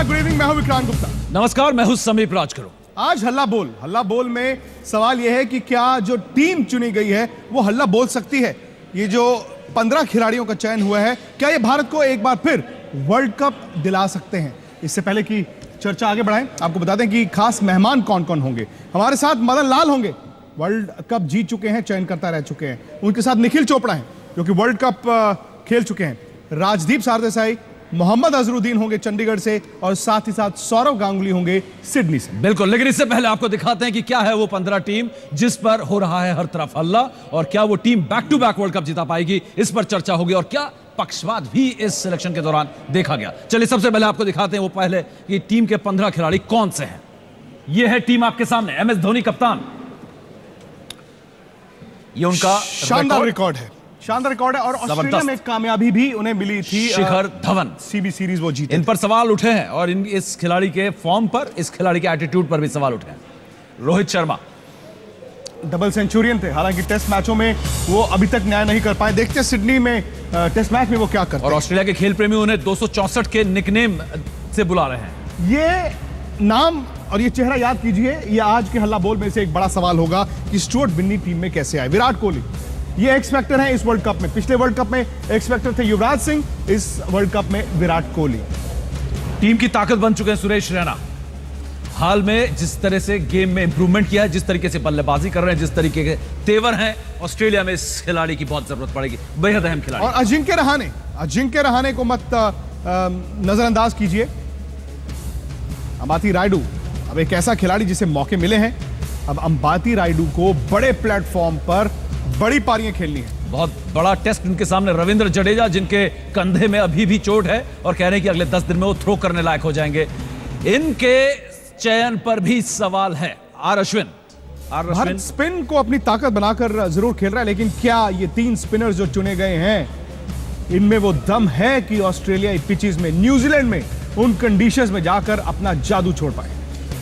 नमस्कार, good evening. मैं हूं विक्रांत गुप्ता। नमस्कार, मैं हूं समीप राजकरो। आज हल्ला बोल में सवाल यह है कि क्या जो टीम चुनी गई है वो हल्ला बोल सकती है। ये जो 15 खिलाड़ियों का चयन हुआ है, क्या ये भारत को एक बार फिर वर्ल्ड कप दिला सकते हैं? इससे पहले कि चर्चा आगे बढ़ाएं, आपको बता दें कि खास मेहमान कौन कौन होंगे। हमारे साथ मदन लाल होंगे, वर्ल्ड कप जीत चुके हैं, चयनकर्ता रह चुके हैं। उनके साथ निखिल चोपड़ा हैं जो कि वर्ल्ड कप खेल चुके हैं। राजदीप सारदेसाई, मोहम्मद अजरुद्दीन होंगे चंडीगढ़ से, और साथ ही साथ सौरव गांगुली होंगे सिडनी से। बिल्कुल, लेकिन इससे पहले आपको दिखाते हैं कि क्या है वो 15 टीम जिस पर हो रहा है हर तरफ हल्ला, और क्या वो team back to back world cup जिता पाएगी, इस पर चर्चा होगी। और क्या पक्षपात भी इस सिलेक्शन के दौरान देखा गया। चलिए सबसे पहले आपको दिखाते हैं वो पहले कि टीम के 15 खिलाड़ी कौन से हैं। ये है टीम आपके सामने। MS धोनी कप्तान, ये उनका शानदार रिकॉर्ड है, शानदार रिकॉर्ड है। और ऑस्ट्रेलिया में कामयाबी भी उन्हें मिली थी। शिखर धवन, सीबी सीरीज वो जीते। इन पर सवाल उठे हैं और इस खिलाड़ी के फॉर्म पर, इस खिलाड़ी के एटीट्यूड पर भी सवाल उठे हैं। रोहित शर्मा डबल सेंचुरियन थे, हालांकि टेस्ट मैचों में वो अभी तक न्याय नहीं कर पाए। देखते हैं सिडनी में टेस्ट मैच में वो क्या करते हैं। और ऑस्ट्रेलिया के खेल प्रेमी उन्हें 264 के निकनेम से बुला रहे हैं। ये नाम और ये चेहरा याद कीजिए। ये आज के हल्ला बोल में से एक बड़ा सवाल होगा कि स्टुअर्ट बिन्नी टीम में कैसे आए। विराट कोहली ये एक्स फैक्टर है इस वर्ल्ड कप में। पिछले वर्ल्ड कप में एक्स फैक्टर थे युवराज सिंह, इस वर्ल्ड कप में विराट कोहली। टीम की ताकत बन चुके हैं सुरेश रैना। हाल में जिस तरह से गेम में इंप्रूवमेंट किया है, जिस तरीके से बल्लेबाजी कर रहे हैं, जिस तरीके के तेवर हैं, ऑस्ट्रेलिया में इस खिलाड़ी की बहुत जरूरत पड़ेगी। बेहद अहम खिलाड़ी। और अजिंक्य रहाणे को मत नजरअंदाज कीजिए। अंबाती रायडू अब एक ऐसा खिलाड़ी जिसे मौके मिले हैं। अब अंबाती रायडू को बड़े प्लेटफॉर्म पर बड़ी पारियां खेलनी है। बहुत बड़ा टेस्ट उनके सामने। रविंद्र जडेजा, जिनके कंधे में अभी भी चोट है और कह रहे हैं कि अगले 10 दिन में वो थ्रो करने लायक हो जाएंगे, इनके चयन पर भी सवाल है। आर अश्विन भारत स्पिन को अपनी ताकत बनाकर जरूर खेल रहा है, लेकिन क्या ये 3 स्पिनर्स जो चुने गए हैं, इनमें वो दम है कि ऑस्ट्रेलियाई पिचेस में, न्यूजीलैंड में, उन कंडीशंस में जाकर अपना जादू छोड़ पाए?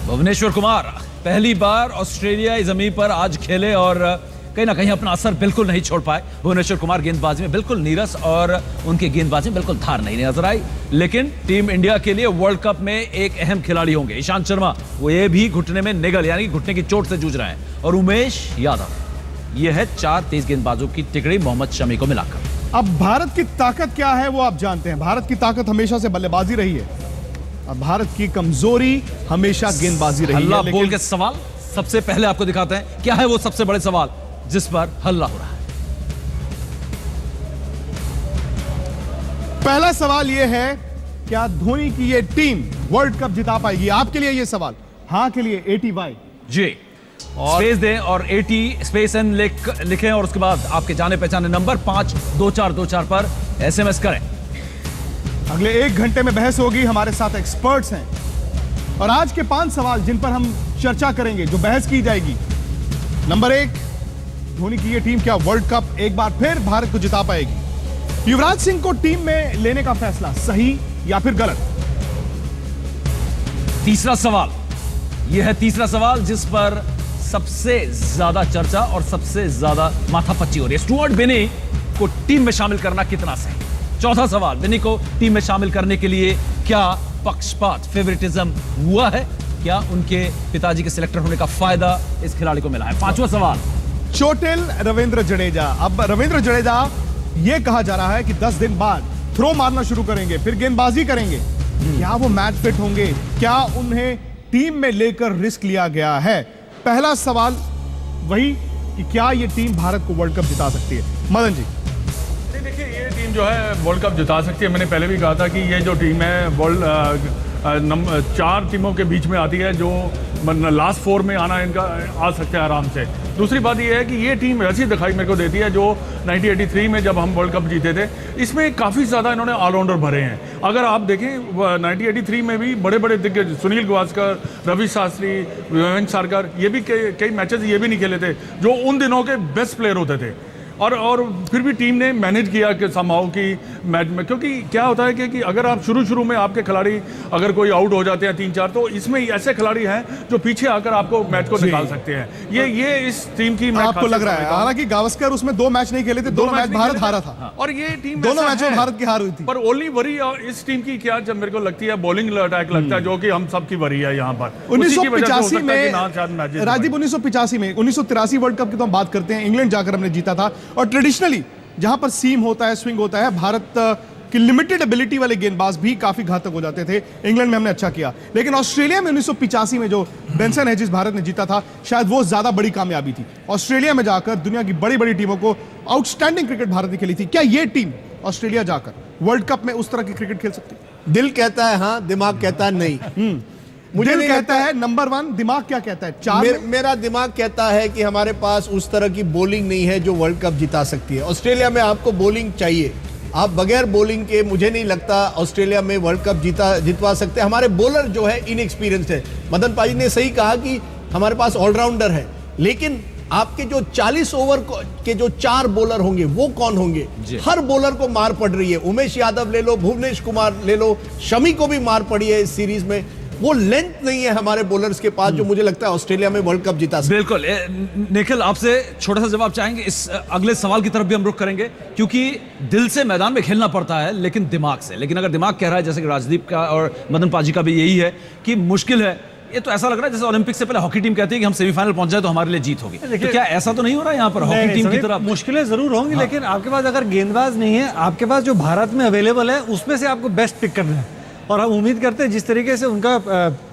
भुवनेश्वर कुमार पहली बार ऑस्ट्रेलियाई जमीन पर आज खेले और कहीं ना कहीं अपना असर बिल्कुल नहीं छोड़ पाए। भुवनेश्वर कुमार गेंदबाजी में बिल्कुल नीरस और उनकी गेंदबाजी में बिल्कुल धार नहीं नजर आई। लेकिन टीम इंडिया के लिए वर्ल्ड कप में एक अहम खिलाड़ी होंगे। ईशांत शर्मा, वो ये भी घुटने में निगल यानी घुटने की चोट से जूझ रहे हैं। और उमेश यादव, ये है 4 तेज गेंदबाजों की टिकड़ी मोहम्मद शमी को मिलाकर। अब भारत की ताकत क्या है वो आप जानते हैं। भारत की ताकत हमेशा से बल्लेबाजी रही है। अब भारत की कमजोरी हमेशा गेंदबाजी रही है। हल्ला बोल के सवाल सबसे पहले आपको दिखाते हैं क्या है वो सबसे बड़े सवाल जिस पर हल्ला हो रहा है। पहला सवाल यह है, क्या धोनी की ये टीम वर्ल्ड कप जिता पाएगी? आपके लिए ये सवाल। हां के लिए ATY जी, और स्पेस दें और 80 स्पेस एन लिखें और उसके बाद आपके जाने पहचाने नंबर 52424 पर SMS करें। अगले 1 घंटे में बहस होगी। हमारे साथ एक्सपर्ट्स हैं और आज के 5 सवाल जिन पर हम चर्चा करेंगे, जो बहस की जाएगी। नंबर 1, धोनी की ये टीम क्या वर्ल्ड कप एक बार फिर भारत को जिता पाएगी? युवराज सिंह को टीम में लेने का फैसला सही या फिर गलत? तीसरा सवाल, यह है तीसरा सवाल जिस पर सबसे ज्यादा चर्चा और सबसे ज्यादा माथापच्ची हो रही है। स्टुअर्ट बिन्नी को टीम में शामिल करना कितना सही? चौथा सवाल, बिन्नी को टीम में शामिल करने के लिए क्या पक्षपात, फेवरेटिज्म हुआ है? क्या उनके पिताजी के सिलेक्टर होने का फायदा इस खिलाड़ी को मिला है? पांचवा सवाल, चोटिल रविंद्र जडेजा। अब रविंद्र जडेजा, यह कहा जा रहा है कि 10 दिन बाद थ्रो मारना शुरू करेंगे, फिर गेंदबाजी करेंगे। क्या वो मैच फिट होंगे? क्या उन्हें टीम में लेकर रिस्क लिया गया है? पहला सवाल वही कि क्या ये टीम भारत को वर्ल्ड कप जिता सकती है? मदन जी। देखिए, ये टीम जो है वर्ल्ड कप जिता सकती है। मैंने पहले भी कहा था कि ये जो टीम है वर्ल्ड 4 टीमों के बीच में आती है, जो लास्ट 4 में आना इनका आ सकता है आराम से। दूसरी बात ये है कि ये टीम ऐसी दिखाई मेरे को देती है जो 1983 में जब हम वर्ल्ड कप जीते थे, इसमें काफ़ी ज़्यादा इन्होंने ऑलराउंडर भरे हैं। अगर आप देखें 1983 में भी बड़े बड़े दिग्गज, सुनील गावस्कर, रवि शास्त्री, वीरेंद्र सावरकर, ये भी कई मैचेस ये भी नहीं खेले थे जो उन दिनों के बेस्ट प्लेयर होते थे। और फिर भी टीम ने मैनेज किया कि समहाउ की मैच में, क्योंकि क्या होता है कि अगर आप शुरू में आपके खिलाड़ी अगर कोई आउट हो जाते हैं 3-4, तो इसमें ऐसे खिलाड़ी हैं जो पीछे आकर आपको मैच को निकाल सकते हैं। ये इस टीम की आपको लग रहा है, हालांकि गावस्कर उसमें 2 मैच नहीं खेले थे, दोनों मैच भारत हारा था और ये टीम दोनों मैचों में भारत की हार हुई थी। पर ओनली वरी इस टीम की क्या जब मेरे को लगती है बॉलिंग अटैक लगता है, जो कि हम सब की वरी है यहाँ पर 1985 में राजदीप, 1985 में 1983 वर्ल्ड कप की तो हम बात करते हैं, इंग्लैंड जाकर हमने जीता था। और ट्रेडिशनली जहां पर सीम होता है, स्विंग होता है, भारत कि लिमिटेड एबिलिटी वाले गेंदबाज भी काफी घातक हो जाते थे। इंग्लैंड में हमने अच्छा किया, लेकिन ऑस्ट्रेलिया में 1985 में जो बेंसन हेजिस भारत ने जीता था, शायद वो ज्यादा बड़ी कामयाबी थी। ऑस्ट्रेलिया में जाकर दुनिया की बड़ी बड़ी टीमों को आउटस्टैंडिंग क्रिकेट भारत ने खेली थी। क्या ये टीम ऑस्ट्रेलिया जाकर वर्ल्ड कप में उस तरह की क्रिकेट खेल सकती है? दिल कहता है हाँ, दिमाग कहता है नहीं। मुझे दिल कहता है नंबर 1, दिमाग क्या कहता है 4? मेरा दिमाग कहता है कि हमारे पास उस तरह की बॉलिंग नहीं है जो वर्ल्ड कप जिता सकती है। ऑस्ट्रेलिया में आपको बॉलिंग चाहिए, आप बगैर बॉलिंग के मुझे नहीं लगता ऑस्ट्रेलिया में वर्ल्ड कप जितवा सकते। हमारे बॉलर जो है इनएक्सपीरियंस्ड है। मदन पाजी ने सही कहा कि हमारे पास ऑलराउंडर है, लेकिन आपके जो 40 ओवर के जो 4 बॉलर होंगे वो कौन होंगे? हर बॉलर को मार पड़ रही है। उमेश यादव ले लो, भुवनेश कुमार ले लो, शमी को भी मार पड़ी है इस सीरीज में। वो लेंथ नहीं है हमारे बॉलर्स के पास जो मुझे लगता है ऑस्ट्रेलिया में वर्ल्ड कप जिता सकते। बिल्कुल। निखिल, आपसे छोटा सा जवाब चाहेंगे, इस अगले सवाल की तरफ भी हम रुख करेंगे, क्योंकि दिल से मैदान में खेलना पड़ता है, लेकिन दिमाग से। लेकिन अगर दिमाग कह रहा है, जैसे कि राजदीप का और मदन पाजी का भी यही है कि मुश्किल है, ये तो ऐसा लग रहा है जैसे ओलंपिक से पहले हॉकी टीम कहती है कि हम सेमीफाइनल पहुंच जाए तो हमारे लिए जीत होगी। तो क्या ऐसा तो नहीं हो रहा है यहाँ पर हॉकी टीम की तरह? मुश्किलें जरूर होंगी, लेकिन आपके पास अगर गेंदबाज नहीं है, आपके पास जो भारत में अवेलेबल है उसमें से आपको बेस्ट पिक करना है। और हम उम्मीद करते हैं जिस तरीके से उनका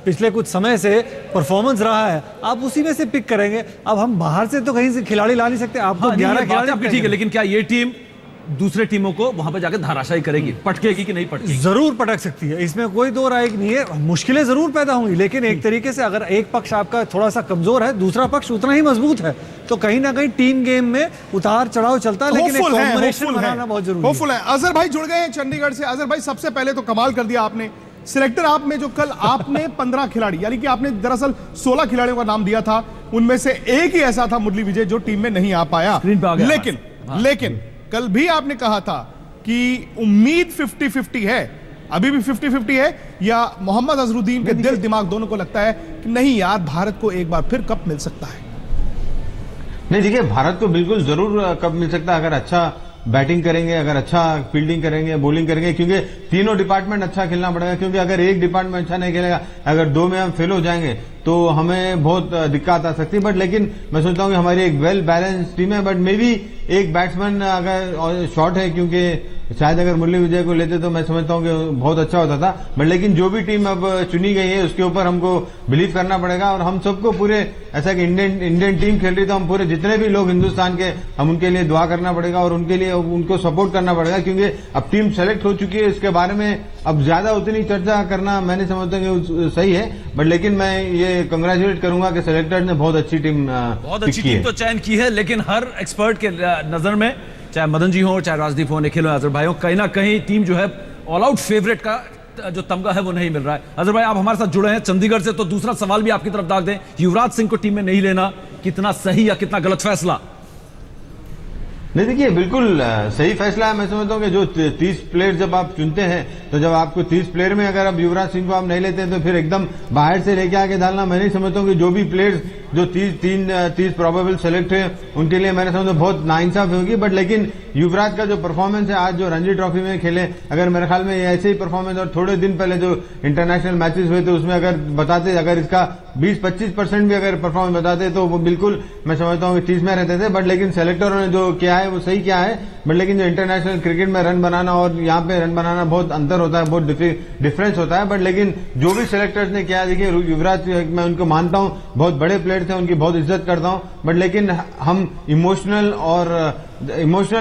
पिछले कुछ समय से परफॉर्मेंस रहा है, आप उसी में से पिक करेंगे। अब हम बाहर से तो कहीं से खिलाड़ी ला नहीं सकते, आपको 11 खिलाड़ी। ठीक है, लेकिन क्या ये टीम दूसरे टीमों को वहां पर जाकर धाराशायी करेगी, पटकेगी कि नहीं पटकेगी? जरूर पटक सकती है, इसमें कोई दो राय नहीं है। मुश्किलें जरूर पैदा होंगी, लेकिन एक तरीके से अगर एक पक्ष आपका थोड़ा सा कमजोर है, दूसरा पक्ष उतना ही मजबूत है, तो कहीं ना कहीं टीम गेम में उतार चढ़ाव चलता है, लेकिन एक कॉम्बिनेशन बनाना बहुत जरूरी है। अजहर भाई जुड़ गए हैं चंडीगढ़ से। अजहर भाई, सबसे पहले तो कमाल कर दिया आपने। सिलेक्टर आप में जो कल आपने 15 खिलाड़ी, यानी कि आपने दरअसल 16 खिलाड़ियों का नाम दिया था, उनमें से एक ही ऐसा था मुरली विजय जो टीम में नहीं आ पाया। लेकिन कल भी आपने कहा था कि उम्मीद 50-50 है, अभी भी 50-50 है, या मोहम्मद अजहरुद्दीन के दिल दिमाग दोनों को लगता है कि नहीं यार, भारत को एक बार फिर कप मिल सकता है? नहीं, देखिए, भारत को बिल्कुल जरूर कप मिल सकता है अगर अच्छा बैटिंग करेंगे, अगर अच्छा फील्डिंग करेंगे, बॉलिंग करेंगे, क्योंकि तीनों डिपार्टमेंट अच्छा खेलना पड़ेगा। क्योंकि अगर एक डिपार्टमेंट अच्छा नहीं खेलेगा, अगर 2 में हम फेल हो जाएंगे तो हमें बहुत दिक्कत आ सकती है। बट लेकिन मैं सोचता हूँ कि हमारी एक वेल बैलेंस टीम है। बट मे बी एक बैट्समैन अगर शॉर्ट है, क्योंकि शायद अगर मुरली विजय को लेते तो मैं समझता हूँ कि बहुत अच्छा होता था। बट लेकिन जो भी टीम अब चुनी गई है उसके ऊपर हमको बिलीव करना पड़ेगा। और हम सबको पूरे, ऐसा कि इंडियन टीम खेल रही तो हम पूरे जितने भी लोग हिंदुस्तान के, हम उनके लिए दुआ करना पड़ेगा और उनके लिए उनको सपोर्ट करना पड़ेगा। क्योंकि अब टीम सेलेक्ट हो चुकी है, इसके बारे में अब ज्यादा उतनी चर्चा करना मैंने समझता हूँ कि सही है। बट लेकिन मैं ये कंग्रेचुलेट करूंगा कि सेलेक्टर ने बहुत अच्छी टीम तो चयन की है। लेकिन हर एक्सपर्ट के नजर में, चाहे मदन जी हो, चाहे राजदीप हो, निखिल हो, अजहर भाई हो, कहीं ना कहीं टीम जो है ऑल आउट फेवरेट का जो तमगा है वो नहीं मिल रहा है। अजहर भाई, आप हमारे साथ जुड़े हैं चंडीगढ़ से, तो दूसरा सवाल भी आपकी तरफ दाग दें, युवराज सिंह को टीम में नहीं लेना कितना सही या कितना गलत फैसला? नहीं, देखिए, बिल्कुल सही फैसला है। मैं समझता हूँ कि जो 30 प्लेयर जब आप चुनते हैं, तो जब आपको 30 प्लेयर में अगर आप युवराज सिंह को आप नहीं लेते हैं तो फिर एकदम बाहर से लेके आके डालना, मैं नहीं समझता हूँ कि जो भी प्लेयर्स जो 30 प्रोबेबल सेलेक्ट है उनके लिए मैंने समझता बहुत नाइंसाफी होगी। बट लेकिन युवराज का जो परफॉर्मेंस है आज जो रणजी ट्रॉफी में खेले, अगर मेरे ख्याल में ऐसे ही परफॉर्मेंस और थोड़े दिन पहले जो इंटरनेशनल मैचेस हुए थे उसमें अगर बताते, अगर इसका 20-25% भी अगर परफॉर्मेंस बताते तो वो बिल्कुल मैं समझता हूँ कि 30 में रहते थे। बट लेकिन सेलेक्टरों ने जो किया है वो सही किया है। बट लेकिन जो इंटरनेशनल क्रिकेट में रन बनाना और यहाँ पे रन बनाना बहुत अंतर होता है, बहुत डिफरेंस होता है। बट लेकिन जो भी सेलेक्टर्स ने किया, देखिए युवराज, मैं उनको मानता हूँ, बहुत बड़े प्लेयर थे, उनकी बहुत इज्जत करता हूँ। बट लेकिन हम इमोशनल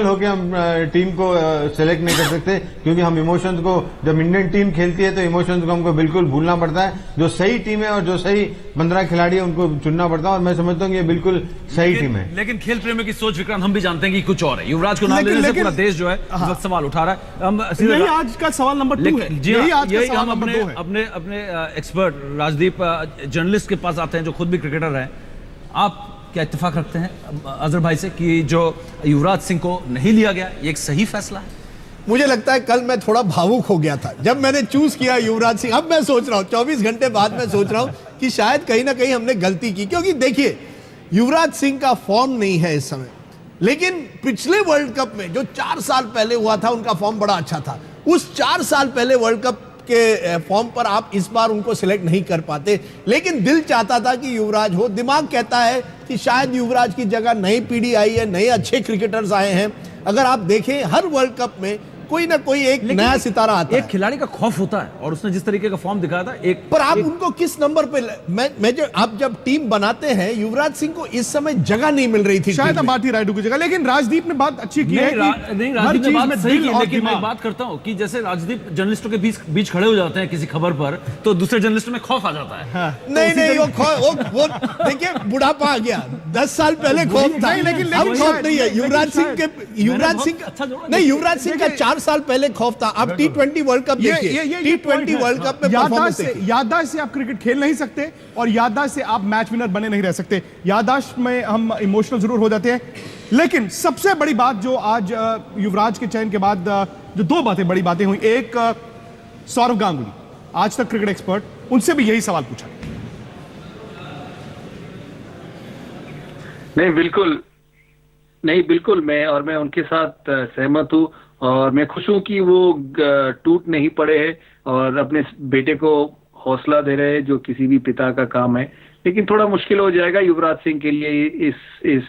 होकर हम टीम को सेलेक्ट नहीं कर सकते, क्योंकि हम इमोशंस को, जब इंडियन टीम खेलती है तो इमोशंस को हमको बिल्कुल भूलना पड़ता है। जो सही टीम है और जो सही 15 खिलाड़ी है उनको चुनना पड़ता है, और मैं समझता हूँ ये बिल्कुल सही टीम है। लेकिन खेल प्रेमियों की सोच, विक्रांत, हम भी जानते हैं कि कुछ और है। युवराज को नाम लेने से पूरा देश जो है इस वक्त सवाल उठा रहा है। हम आज का सवाल नंबर 2 है। यही हम अपने एक्सपर्ट राजदीप जर्नलिस्ट के पास आते हैं जो खुद भी क्रिकेटर हैं। आप क्या इत्तेफाक रखते हैं अजहर भाई से कि जो युवराज सिंह को नहीं लिया गया ये एक सही फैसला है? मुझे लगता है कल मैं थोड़ा भावुक हो गया था जब मैंने चूज किया युवराज सिंह। अब मैं सोच रहा हूं 24 घंटे बाद मैं सोच रहा हूं कि शायद कहीं ना कहीं हमने गलती की, क्योंकि देखिए युवराज सिंह का फॉर्म नहीं है इस समय, लेकिन पिछले वर्ल्ड कप में जो 4 साल पहले हुआ था उनका फॉर्म बड़ा अच्छा था। उस 4 साल पहले वर्ल्ड कप के फॉर्म पर आप इस बार उनको सिलेक्ट नहीं कर पाते, लेकिन दिल चाहता था कि युवराज हो। दिमाग कहता है कि शायद युवराज की जगह नई पीढ़ी आई है, नए अच्छे क्रिकेटर्स आए हैं। अगर आप देखें हर वर्ल्ड कप में कोई ना कोई एक नया सितारा आता है। एक खिलाड़ी का खौफ होता है और उसने जिस तरीके का फॉर्म दिखाया था पर आप उनको किस नंबर पे मैं जो आप जब टीम बनाते हैं, युवराज सिंह को इस समय जगह नहीं मिल रही थी शायद अम्बाती रायडू की जगह, लेकिन राजदीप ने बात अच्छी की है कि हर चीज में दिल और लेकिन मैं दिमाग। बात करता हूं कि जैसे राजदीप जर्नलिस्टों के बीच खड़े हो जाते हैं किसी खबर पर तो दूसरे जर्नलिस्टों में खौफ आ जाता है। नहीं वो देखिए बुढ़ापा आ गया। 10 साल पहले खौफ था, लेकिन अब खौफ नहीं है। युवराज सिंह अच्छा युवराज सिंह का 4 साल पहले खौफ था। अब T20 वर्ल्ड कप देखिए, T20 वर्ल्ड कप में परफॉर्मेंस देखिए। याददाश्त से आप क्रिकेट खेल नहीं सकते और याददाश्त से आप मैच विनर बने नहीं रह सकते। याददाश्त में हम इमोशनल जरूर हो जाते हैं, लेकिन सबसे बड़ी बात जो आज युवराज के चयन के बाद जो 2 बड़ी बातें हुई, एक सौरव गांगुली आज तक क्रिकेट एक्सपर्ट, उनसे भी यही सवाल पूछा। नहीं बिल्कुल मैं उनके साथ सहमत हूँ और मैं खुश हूँ कि वो टूट नहीं पड़े हैं और अपने बेटे को हौसला दे रहे हैं, जो किसी भी पिता का काम है। लेकिन थोड़ा मुश्किल हो जाएगा युवराज सिंह के लिए इस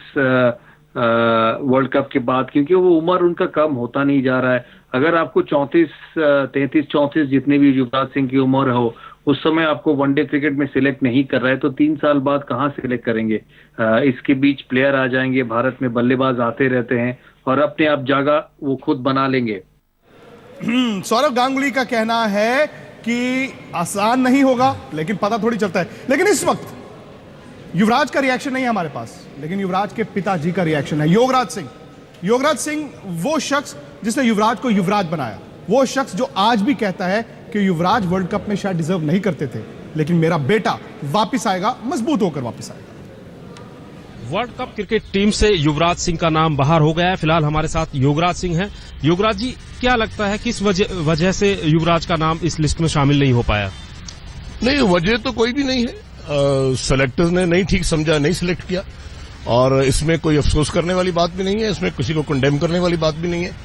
वर्ल्ड कप के बाद, क्योंकि वो उम्र उनका कम होता नहीं जा रहा है। अगर आपको 33-34 जितने भी युवराज सिंह की उम्र हो, उस समय आपको वनडे क्रिकेट में सिलेक्ट नहीं कर रहा है तो 3 साल बाद कहाँ सिलेक्ट करेंगे? इसके बीच प्लेयर आ जाएंगे, भारत में बल्लेबाज आते रहते हैं और अपने आप जगह वो खुद बना लेंगे। सौरव गांगुली का कहना है कि आसान नहीं होगा, लेकिन पता थोड़ी चलता है। लेकिन इस वक्त युवराज का रिएक्शन नहीं है हमारे पास, लेकिन युवराज के पिताजी का रिएक्शन है। योगराज सिंह वो शख्स जिसने युवराज को युवराज बनाया, वो शख्स जो आज भी कहता है कि युवराज वर्ल्ड कप में शायद डिजर्व नहीं करते थे, लेकिन मेरा बेटा वापस आएगा, मजबूत होकर वापस आएगा। वर्ल्ड कप क्रिकेट टीम से युवराज सिंह का नाम बाहर हो गया है। फिलहाल हमारे साथ योगराज सिंह हैं। योगराज जी, क्या लगता है किस वजह से युवराज का नाम इस लिस्ट में शामिल नहीं हो पाया? नहीं, वजह तो कोई भी नहीं है। सेलेक्टर्स ने नहीं ठीक समझा, नहीं सिलेक्ट किया, और इसमें कोई अफसोस करने वाली बात भी नहीं है, इसमें किसी को कंडेम करने वाली बात भी नहीं है।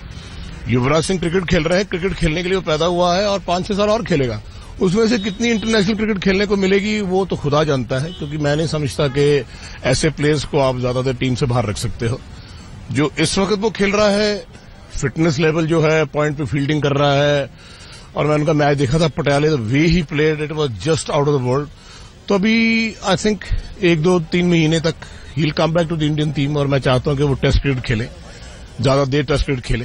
युवराज सिंह क्रिकेट खेल रहे हैं, क्रिकेट खेलने के लिए वो पैदा हुआ है और 5-6 साल और खेलेगा। उसमें से कितनी इंटरनेशनल क्रिकेट खेलने को मिलेगी वो तो खुदा जानता है, क्योंकि मैं नहीं समझता कि ऐसे प्लेयर्स को आप ज्यादातर टीम से बाहर रख सकते हो। जो इस वक्त वो खेल रहा है, फिटनेस लेवल जो है, पॉइंट पे फील्डिंग कर रहा है, और मैं उनका मैच देखा था पटियाले, the way he played it was just out of the world. तो अभी आई थिंक 1-2-3 महीने तक he will come back to the Indian team, और मैं चाहता हूं कि वो टेस्ट क्रिकेट खेले, ज्यादा देर टेस्ट क्रिकेट खेले।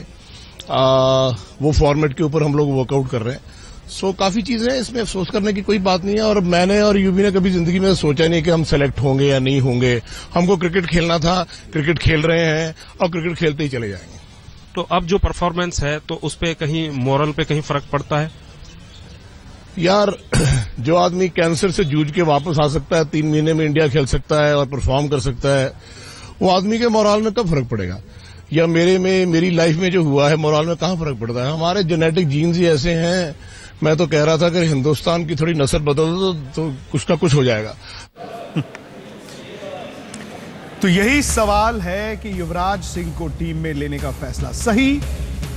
वो फॉर्मेट के ऊपर हम लोग वर्कआउट कर रहे हैं। सो काफी चीजें हैं, इसमें अफसोस करने की कोई बात नहीं है। और मैंने और यूबी ने कभी जिंदगी में सोचा नहीं कि हम सेलेक्ट होंगे या नहीं होंगे। हमको क्रिकेट खेलना था, क्रिकेट खेल रहे हैं और क्रिकेट खेलते ही चले जाएंगे। तो अब जो परफॉर्मेंस है तो उस पे कहीं मोरल पे कहीं फर्क पड़ता है? यार, जो आदमी कैंसर से जूझ के वापस आ सकता है, 3 महीने में इंडिया खेल सकता है और परफॉर्म कर सकता है, वो आदमी के मोरल में कब फर्क पड़ेगा? या मेरी लाइफ में जो हुआ है, मोरल में कहां फर्क पड़ता है? हमारे जेनेटिक जीन्स ही ऐसे हैं। मैं तो कह रहा था कि हिंदुस्तान की थोड़ी नस्ल बदल दो तो कुछ ना कुछ हो जाएगा। तो यही सवाल है कि युवराज सिंह को टीम में लेने का फैसला सही।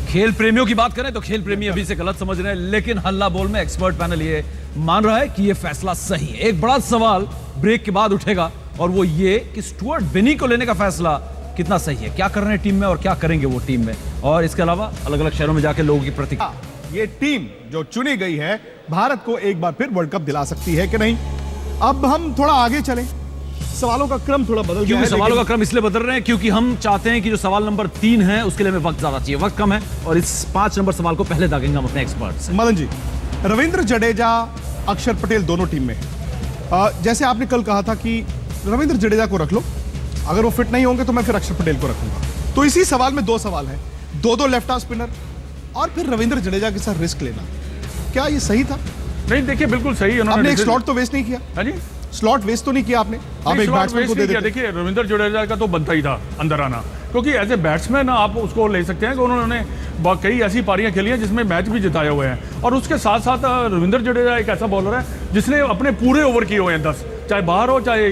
खेल प्रेमियों की बात करें तो खेल प्रेमी अभी से गलत समझ रहे हैं, लेकिन हल्ला बोल में एक्सपर्ट पैनल ये मान रहा है कि ये फैसला सही है। एक बड़ा सवाल ब्रेक के बाद उठेगा और वो ये कि स्टुअर्ट बिनी को लेने का फैसला कितना सही है, क्या कर रहे हैं टीम में और क्या करेंगे वो टीम में, और इसके अलावा अलग अलग शहरों में जाकर लोगों की प्रतिक्रिया। ये टीम जो चुनी गई है भारत को एक बार फिर वर्ल्ड कप दिला सकती है कि नहीं? अब हम थोड़ा आगे चलें, सवालों का क्रम थोड़ा बदल गया है। सवालों का क्रम इसलिए बदल रहे हैं क्योंकि हम चाहते हैं कि जो सवाल नंबर 3 है उसके लिए हमें वक्त ज्यादा चाहिए, वक्त कम है, और इस 5 नंबर सवाल को पहले दागेंगे हम अपने एक्सपर्ट से। मदन जी, रविंद्र जडेजा, अक्षर पटेल दोनों टीम में है। जैसे आपने कल कहा था कि रविंद्र जडेजा को रख लो, अगर वो फिट नहीं होंगे तो मैं फिर अक्षर पटेल को रखूंगा। तो इसी सवाल में 2 सवाल है, दो लेफ्ट आर्म स्पिनर और फिर रविंद्र जडेजा के साथ रिस्क लेना, क्या ये सही था? नहीं, देखिए बिल्कुल सही। आपने एक स्लॉट तो वेस्ट नहीं किया। हाँ जी, स्लॉट वेस्ट तो नहीं किया आपने? आप एक बैट्समैन को दे देते। देखिए रविंद्र जडेजा का तो बनता ही था अंदर आना, क्योंकि एज ए बैट्समैन आप उसको ले सकते हैं कि उन्होंने कई ऐसी पारियां खेली हैं जिसमें मैच भी जिताए हुए हैं। और उसके साथ साथ रविंद्र जडेजा एक ऐसा बॉलर है जिसने अपने पूरे ओवर किए हुए हैं 10, चाहे बाहर हो चाहे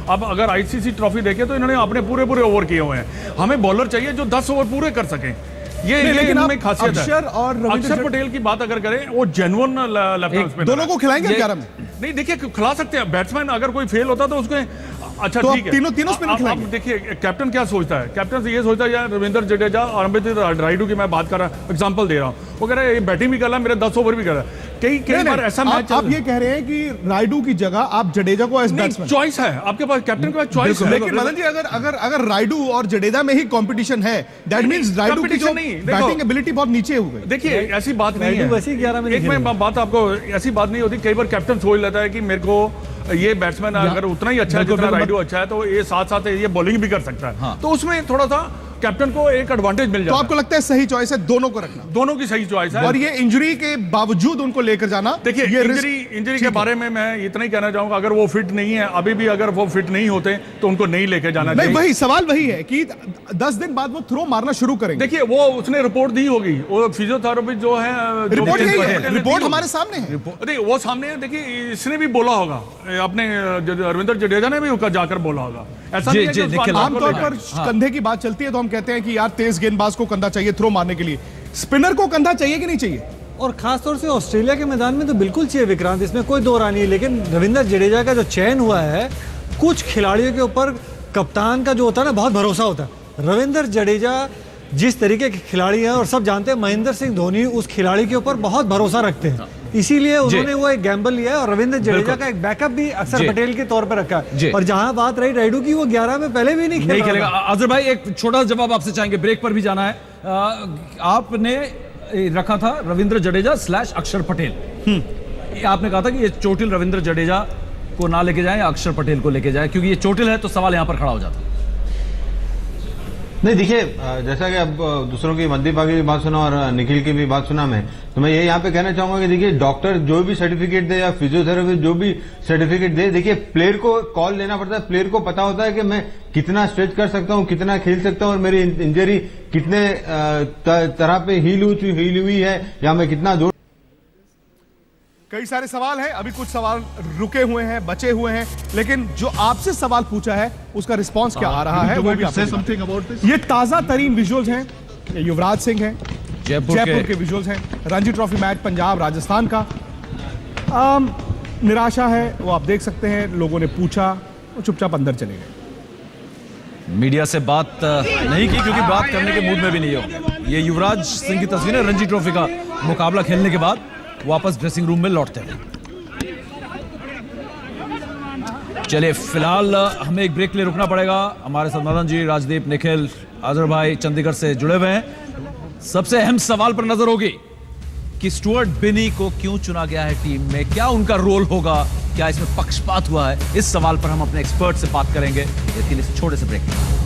अब अगर आईसीसी ट्रॉफी देखें तो इन्होंने अपने पूरे ओवर किए हुए हैं। हमें बॉलर चाहिए जो 10 ओवर पूरे कर सकें, ये इनमें खासियत है। अक्षर पटेल की बात अगर करें, वो जेन्युइन लेफ्ट दोनों को खिलाएंगे 11 में? नहीं, देखिए खिला सकते हैं। बैट्समैन अगर कोई फेल होता तो उसको अच्छा तो ठीक है, तीनों स्पिनर खिलाएंगे। अब देखिए कैप्टन क्या सोचता है। कैप्टन ये सोचता है यार रविंद्र जडेजा और अमृत रायडू की मैं बात कर रहा हूँ, एग्जांपल दे रहा हूँ, वो कह रहा है ये बैटिंग भी कर रहा है, मेरे 10 ओवर भी कर रहा है। कई बार ऐसा मैच आप ये कह रहे हैं कि रायडू की जगह आप जडेजा को एज बैट्समैन, चॉइस है आपके पास, कैप्टन के पास चॉइस है। लेकिन मदन जी अगर रायडू और जडेजा में ही कंपटीशन है, दैट मींस रायडू की जो बैटिंग एबिलिटी बहुत नीचे हो गई। देखिए ऐसी बात नहीं है, वैसे 11 में एक मैं बात आपको, ऐसी बात नहीं होती। कई बार कैप्टन सोच लेता है कि मेरे को ये बैट्समैन अगर उतना ही अच्छा है जितना रायडू अच्छा है तो ये साथ ये बॉलिंग भी कर सकता है, तो उसमें थोड़ा सा कैप्टन को एक एडवांटेज मिल जाता है। तो आपको लगता है सही चॉइस है दोनों को रखना? दोनों की सही चॉइस है, और ये इंजरी के बावजूद उनको लेकर जाना। देखिए इंजरी के बारे में मैं इतना ही कहना चाहूंगा, अगर वो फिट नहीं है, अभी भी अगर वो फिट नहीं होते तो उनको नहीं लेके जाना चाहिए। वही सवाल वही है कि 10 दिन बाद वो थ्रो मारना शुरू करेंगे। देखिए वो उसने रिपोर्ट दी होगी, वो फिजियोथेरेपिस्ट जो है, रिपोर्ट हमारे सामने है। देखिए वो सामने है। देखिए इसने भी बोला होगा, अपने रविंद्र जडेजा ने भी जाकर बोला होगा। ऐसा नहीं है कि आमतौर पर कंधे की बात चलती है तो हम कहते हैं कि यार तेज गेंदबाज को कंधा चाहिए थ्रो मारने के लिए, स्पिनर को कंधा चाहिए कि नहीं चाहिए? और खासतौर से ऑस्ट्रेलिया के मैदान में तो बिल्कुल चाहिए विक्रांत, इसमें कोई दो राय नहीं है। लेकिन रविंद्र जडेजा का जो चयन हुआ है, कुछ खिलाड़ियों के ऊपर कप्तान का जो होता है ना, बहुत भरोसा होता है। रविंद्र जडेजा जिस तरीके के खिलाड़ी हैं, और सब जानते हैं महेंद्र सिंह धोनी उस खिलाड़ी के ऊपर बहुत भरोसा रखते हैं, इसीलिए उन्होंने वो एक गैम्बल लिया है। और रविंद्र जडेजा का एक बैकअप भी अक्षर पटेल के तौर पर रखा है। और जहां बात रही रायडू की, वो 11 में पहले भी नहीं खेलेगा। अजहर भाई एक छोटा जवाब आपसे चाहेंगे, ब्रेक पर भी जाना है। आपने रखा था रविंद्र जडेजा / अक्षर पटेल। आपने कहा था कि ये चोटिल रविंद्र जडेजा को ना लेके जाए या अक्षर पटेल को लेके जाए, क्योंकि ये चोटिल है तो सवाल यहां पर खड़ा हो जाता है। नहीं देखिए, जैसा कि अब दूसरों की मनदीप आगे की बात सुना और निखिल की भी बात सुना मैं, तो मैं ये यहाँ पे कहना चाहूंगा कि देखिए डॉक्टर जो भी सर्टिफिकेट दे या फिजियोथेरेपिस्ट जो भी सर्टिफिकेट दे, देखिए प्लेयर को कॉल लेना पड़ता है। प्लेयर को पता होता है कि मैं कितना स्ट्रेच कर सकता हूँ, कितना खेल सकता हूँ, और मेरी इंजरी कितने तरह पे हील हुई है, या मैं कितना जोड़। कई सारे सवाल हैं, अभी कुछ सवाल रुके हुए हैं, बचे हुए हैं, लेकिन जो आपसे सवाल पूछा है उसका रिस्पांस क्या आ रहा है वो भी आपको। ये ताजा तरीन विजुअल्स हैं, युवराज सिंह हैं, जयपुर के विजुअल्स हैं, रणजी ट्रॉफी मैच पंजाब राजस्थान का। निराशा है वो आप देख सकते हैं, लोगों ने पूछा, वो चुपचाप अंदर चले गए। मीडिया से बात नहीं की क्योंकि बात करने के मूड में भी नहीं हो। ये युवराज सिंह की तस्वीर है रणजी ट्रॉफी का मुकाबला खेलने के बाद वापस ड्रेसिंग रूम में लौटते हैं। चलिए फिलहाल हमें एक ब्रेक के लिए रुकना पड़ेगा। हमारे साथ मदन जी, राजदीप, निखिल, अजहर भाई चंडीगढ़ से जुड़े हुए हैं। सबसे अहम सवाल पर नजर होगी कि स्टुअर्ट बिनी को क्यों चुना गया है टीम में, क्या उनका रोल होगा, क्या इसमें पक्षपात हुआ है, इस सवाल पर हम अपने एक्सपर्ट से बात करेंगे, लेकिन इस छोटे से ब्रेक में।